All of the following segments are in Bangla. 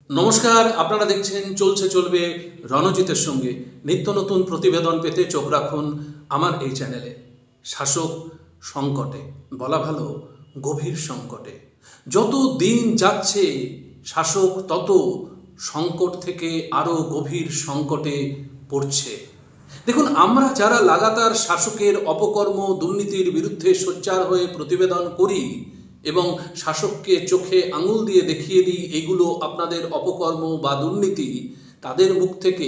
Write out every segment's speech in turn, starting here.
নমস্কার, আপনারা দেখছেন চলছে চলবে রণজিতের সঙ্গে। নিত্য নতুন প্রতিবেদন পেতে চোখ রাখুন আমার এই চ্যানেলে। শাসক সংকটে, বলা ভালো গভীর সংকটে। যত দিন যাচ্ছে শাসক তত সংকট থেকে আরও গভীর সংকটে পড়ছে। দেখুন, আমরা যারা লাগাতার শাসকের অপকর্ম দুর্নীতির বিরুদ্ধে সোচ্চার হয়ে প্রতিবেদন করি এবং শাসককে চোখে আঙুল দিয়ে দেখিয়ে দিই এগুলো আপনাদের অপকর্ম বা দুর্নীতি, তাদের মুখ থেকে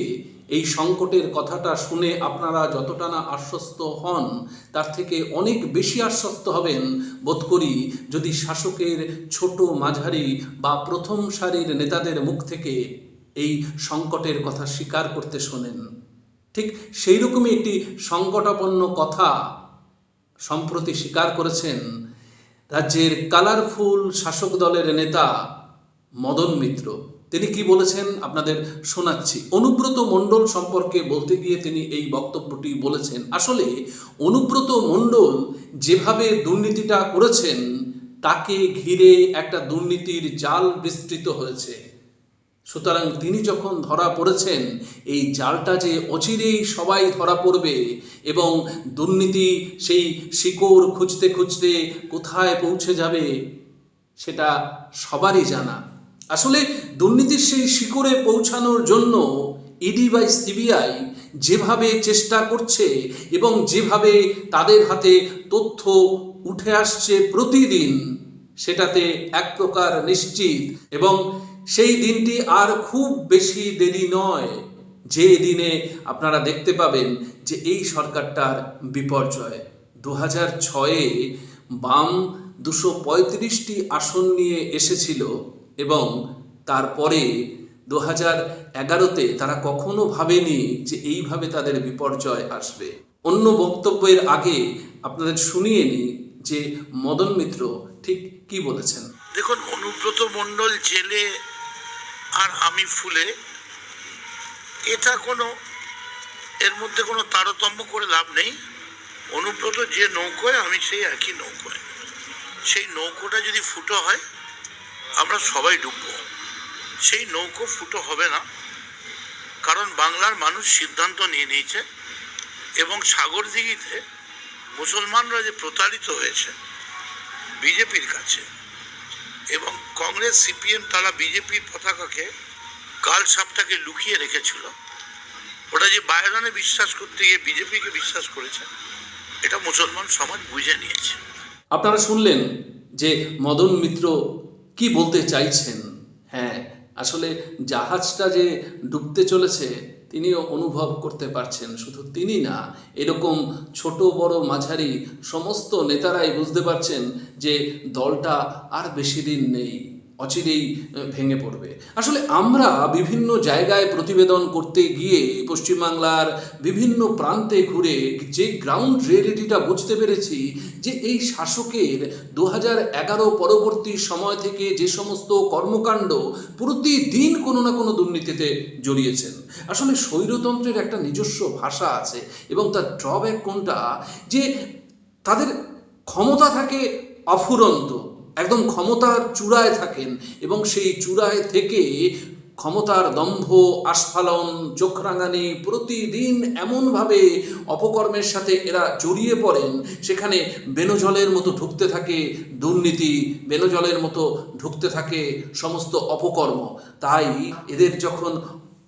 এই সংকটের কথাটা শুনে আপনারা যতটা না আশ্বস্ত হন, তার থেকে অনেক বেশি আশ্বস্ত হবেন বোধ করি যদি শাসকের ছোট মাঝারি বা প্রথম সারির নেতাদের মুখ থেকে এই সংকটের কথা স্বীকার করতে শোনেন। ঠিক সেই রকমই একটি সংকটাপন্ন কথা সম্প্রতি স্বীকার করেছেন রাজ্যের কালারফুল শাসক দলের নেতা মদন মিত্র। তিনি কি বলেছেন আপনাদের শোনাচ্ছি। অনুব্রত মণ্ডল সম্পর্কে বলতে গিয়ে তিনি এই বক্তব্যটি বলেছেন। আসলে অনুব্রত মণ্ডল যেভাবে দুর্নীতিটা করেছেন তাকে ঘিরে একটা দুর্নীতির জাল বিস্তৃত হয়েছে। সুতরাং তিনি যখন ধরা পড়েছেন, এই জালটা যে অচিরেই সবাই ধরা পড়বে এবং দুর্নীতি সেই শিকড় খুঁজতে খুঁজতে কোথায় পৌঁছে যাবে সেটা সবারই জানা। আসলে দুর্নীতির সেই শিকড়ে পৌঁছানোর জন্য ইডি বা সিবিআই যেভাবে চেষ্টা করছে এবং যেভাবে তাদের হাতে তথ্য উঠে আসছে প্রতিদিন, সেটাতে এক প্রকার নিশ্চিত এবং সেই দিনটি আর খুব বেশি দেরি নয় যে দিনে আপনারা দেখতে পাবেন যে এই সরকারটার বিপর্যয়। 2006-এ বাম 235টি আসন নিয়ে এসেছিল এবং তারপরে 2011-তে তারা কখনো ভাবেনি যে এইভাবে তাদের বিপর্যয় আসবে। অন্য বক্তব্যের আগে আপনাদের শুনিয়ে নিই যে মদন মিত্র ঠিক কি বলেছেন। দেখুন, অনুব্রত মণ্ডল জেলে আর আমি ফুলে, এটা এর মধ্যে কোনো তারতম্য করে লাভ নেই। অনুব্রত যে নৌকোয়, আমি সেই একই নৌকোয়। সেই নৌকোটা যদি ফুটো হয় আমরা সবাই ডুবব। সেই নৌকো ফুটো হবে না, কারণ বাংলার মানুষ সিদ্ধান্ত নিয়ে নিয়েছে এবং সাগরদিঘিতে মুসলমানরা যে প্রতারিত হয়েছে বিজেপির কাছে, এবং কংগ্রেস সিপিএম তারা বিজেপির পতাকাকে কাল সাপটাকে লুকিয়ে রেখেছিল, ওটা যে বায়রানে বিশ্বাস করতে গিয়ে বিজেপিকে বিশ্বাস করেছে, এটা মুসলমান সমাজ বুঝে নিয়েছে। আপনারা শুনলেন যে মদন মিত্র কি বলতে চাইছেন। হ্যাঁ, আসলে জাহাজটা যে ডুবতে চলেছে তিনিও অনুভব করতে পারছেন। শুধু তিনি না, এরকম ছোট বড় মাঝারি সমস্ত নেতারাই বুঝতে পারছেন যে দলটা আর বেশি দিন নেই, অচিরেই ভেঙে পড়বে। আসলে আমরা বিভিন্ন জায়গায় প্রতিবেদন করতে গিয়ে পশ্চিমবাংলার বিভিন্ন প্রান্তে ঘুরে যে গ্রাউন্ড রিয়েলিটিটা বুঝতে পেরেছি যে এই শাসকের 2011 পরবর্তী সময় থেকে যে সমস্ত কর্মকাণ্ড প্রতিদিন কোনো না কোনো দুর্নীতিতে জড়িয়েছেন। আসলে স্বৈরতন্ত্রের একটা নিজস্ব ভাষা আছে এবং তার ড্রব্যাক কোনটা, যে তাদের ক্ষমতা থাকে অফুরন্ত, একদম ক্ষমতার চূড়ায় থাকেন এবং সেই চূড়ায় থেকে ক্ষমতার দম্ভ, আস্ফালন, চোখ রাঙানি প্রতিদিন এমনভাবে অপকর্মের সাথে এরা জড়িয়ে পড়েন, সেখানে বেনজলের মতো ঢুকতে থাকে দুর্নীতি, বেনজলের মতো ঢুকতে থাকে সমস্ত অপকর্ম। তাই এদের যখন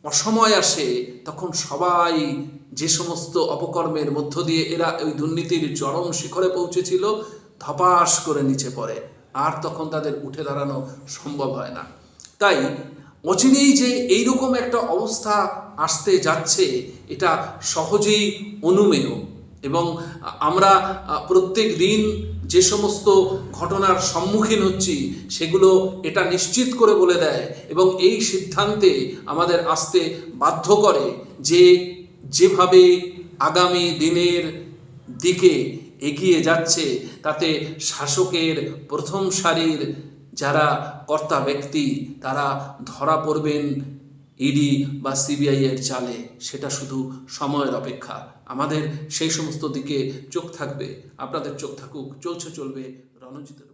অসময় আসে তখন সবাই যে সমস্ত অপকর্মের মধ্য দিয়ে এরা ওই দুর্নীতির চরম শিখরে পৌঁছেছিল ধপাস করে নিচে পড়ে, আর তখন তাদের উঠে দাঁড়ানো সম্ভব হয় না। তাই অচিরেই যে এইরকম একটা অবস্থা আসতে যাচ্ছে এটা সহজেই অনুমেয় এবং আমরা প্রত্যেক দিন যে সমস্ত ঘটনার সম্মুখীন হচ্ছি সেগুলো এটা নিশ্চিত করে বলে দেয় এবং এই সিদ্ধান্তে আমাদের আসতে বাধ্য করে যে যেভাবে আগামী দিনের দিকে এগিয়ে যাচ্ছে তাতে শাসকের প্রথম সারির যারা কর্তা ব্যক্তি তারা ধরা পড়বেন ইডি বা সিবিআইয়ের জালে। সেটা শুধু সময়ের অপেক্ষা। আমাদের সেই সমস্ত দিকে চোখ থাকবে, আপনাদের চোখ থাকুক। চলছে চলবে রণজিতের।